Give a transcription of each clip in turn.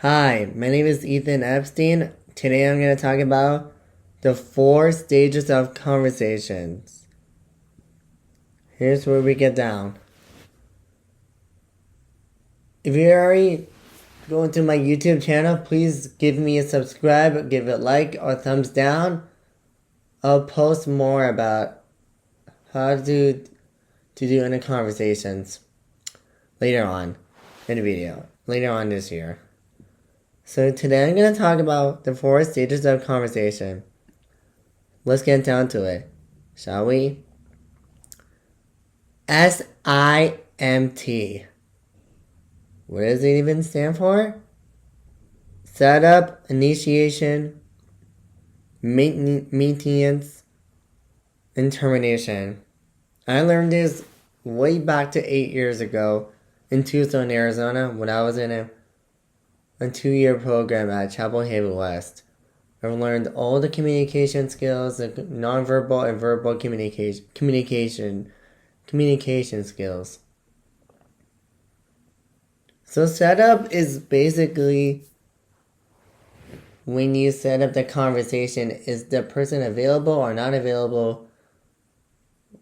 Hi, my name is Ethan Epstein. Today I'm going to talk about the 4 stages of conversations. Here's where we get down. If you're already going to my YouTube channel, please give me a subscribe, give it a like or thumbs down. I'll post more about how to do in the conversations later on in the video, later on this year. So today I'm going to talk about the 4 stages of conversation. Let's get down to it, shall we? SIMT. What does it even stand for? Setup, initiation, maintenance, and termination. I learned this way back to 8 years ago in Tucson, Arizona, when I was in a 2-year program at Chapel Haven West. I've learned all the communication skills, the nonverbal and verbal communication skills. So setup is basically when you set up the conversation, is the person available or not available,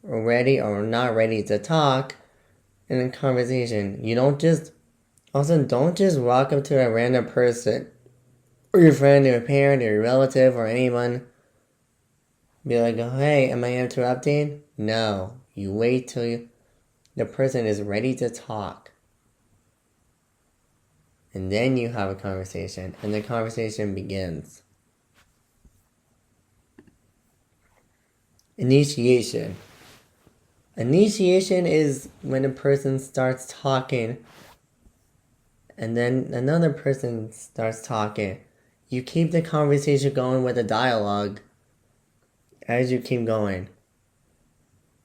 or ready or not ready to talk in a conversation. Don't just walk up to a random person, or your friend, or your parent, or your relative, or anyone. Be like, oh, hey, am I interrupting? No. You wait till the person is ready to talk. And then you have a conversation, and the conversation begins. Initiation. Initiation is when a person starts talking, and then another person starts talking. You keep the conversation going with a dialogue as you keep going.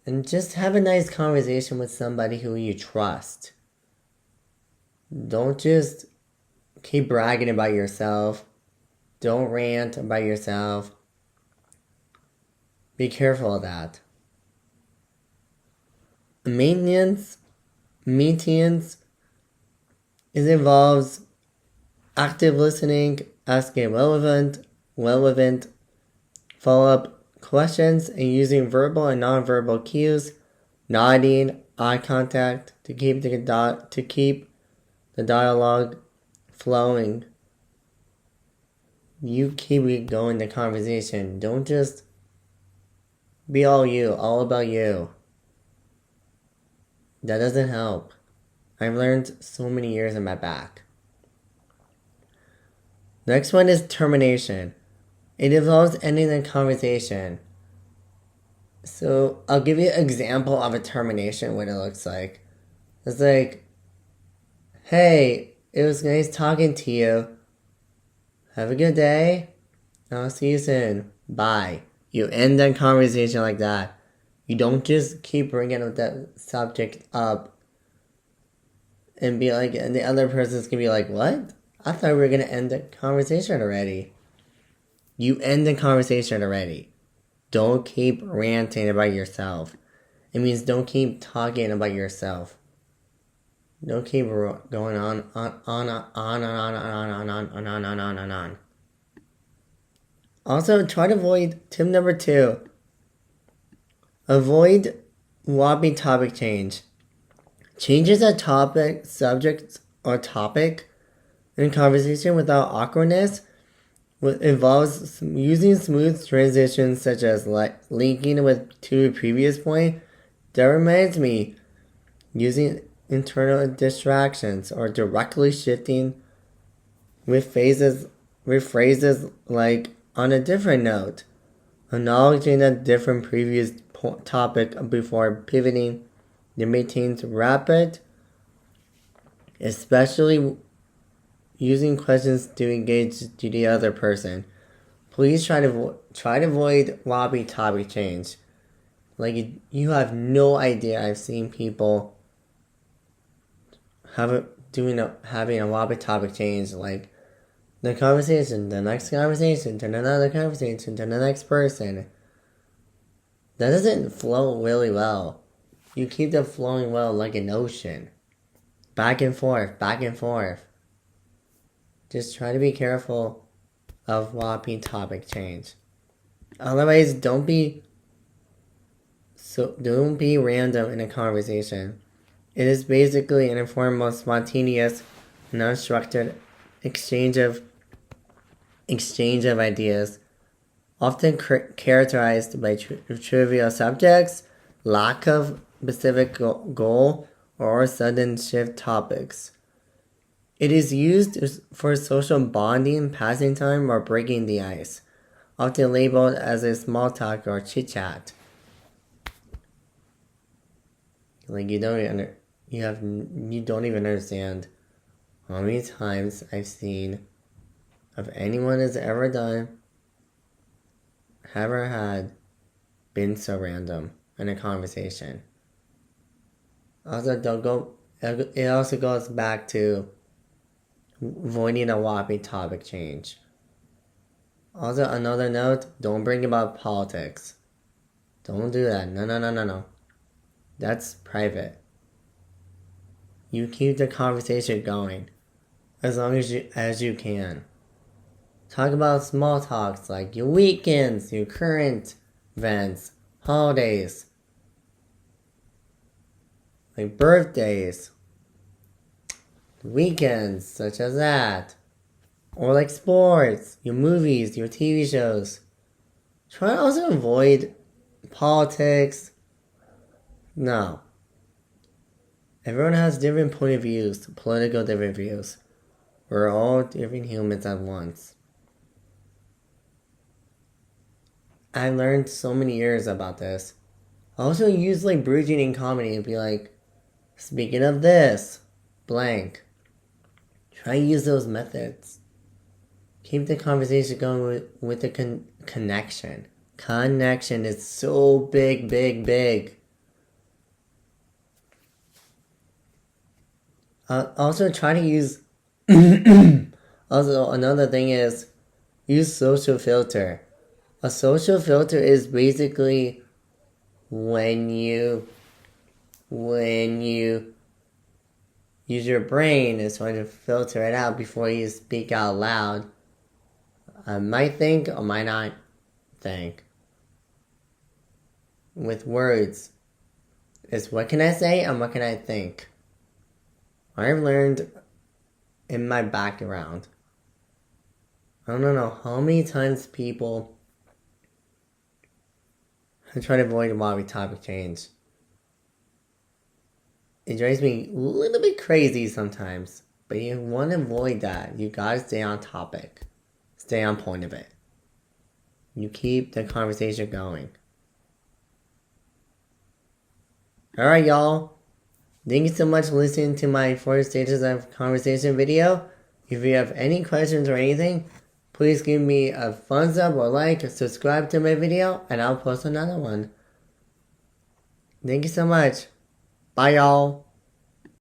And just have a nice conversation with somebody who you trust. Don't just keep bragging about yourself. Don't rant about yourself. Be careful of that. Maintenance involves active listening, asking relevant follow-up questions, and using verbal and nonverbal cues, nodding, eye contact to keep the dialogue flowing. You keep going the conversation. Don't just be all about you. That doesn't help. I've learned so many years in my back. Next one is termination. It involves ending the conversation. So I'll give you an example of a termination, what it looks like. It's like, hey, it was nice talking to you. Have a good day. I'll see you soon. Bye. You end the conversation like that. You don't just keep bringing that subject up and be like, and the other person's gonna be like, what? I thought we were gonna end the conversation already. You end the conversation already. Don't keep ranting about yourself. It means don't keep talking about yourself. Don't keep going on. Also, try to avoid tip number 2. Avoid wobbly topic change. Changes a topic, subject, or topic in conversation without awkwardness involves using smooth transitions such as linking to a previous point. That reminds me, using internal distractions or directly shifting with phrases like on a different note, acknowledging a different previous topic before pivoting. It maintains rapid, especially using questions to engage to the other person. Please try to avoid wobbly topic change. Like, you have no idea. I've seen people having a wobbly topic change, like the conversation, the next conversation, to another conversation, to the next person. That doesn't flow really well. You keep them flowing well like an ocean. Back and forth, back and forth. Just try to be careful of whopping topic change. Otherwise, don't be random in a conversation. It is basically an informal, spontaneous, and unstructured exchange of ideas, often characterized by trivial subjects, lack of specific goal, or sudden shift topics. It is used for social bonding, passing time, or breaking the ice, often labeled as a small talk or chit-chat. Like you don't even understand how many times I've seen if anyone has ever been so random in a conversation. Also, it also goes back to avoiding a whopping topic change. Also, another note, don't bring about politics. Don't do that. No. That's private. You keep the conversation going as long as you can. Talk about small talks like your weekends, your current events, holidays, like birthdays, weekends such as that, or like sports, your movies, your TV shows. Try to also avoid politics. No. Everyone has different political different views. We're all different humans at once. I learned so many years about this. I also use like bridging in comedy and be like, speaking of this, blank. Try to use those methods. Keep the conversation going with the connection. Connection is so big. Also try to use also another thing is use social filter. A social filter is basically when you use your brain and try to filter it out before you speak out loud. I might think or might not think. With words, it's what can I say and what can I think. I've learned in my background. I don't know how many times people try to avoid why topic change. It drives me a little bit crazy sometimes, but you want to avoid that. You gotta stay on topic. Stay on point of it. You keep the conversation going. Alright, y'all. Thank you so much for listening to my 4 stages of conversation video. If you have any questions or anything, please give me a thumbs up or like, subscribe to my video, and I'll post another one. Thank you so much. Bye, y'all.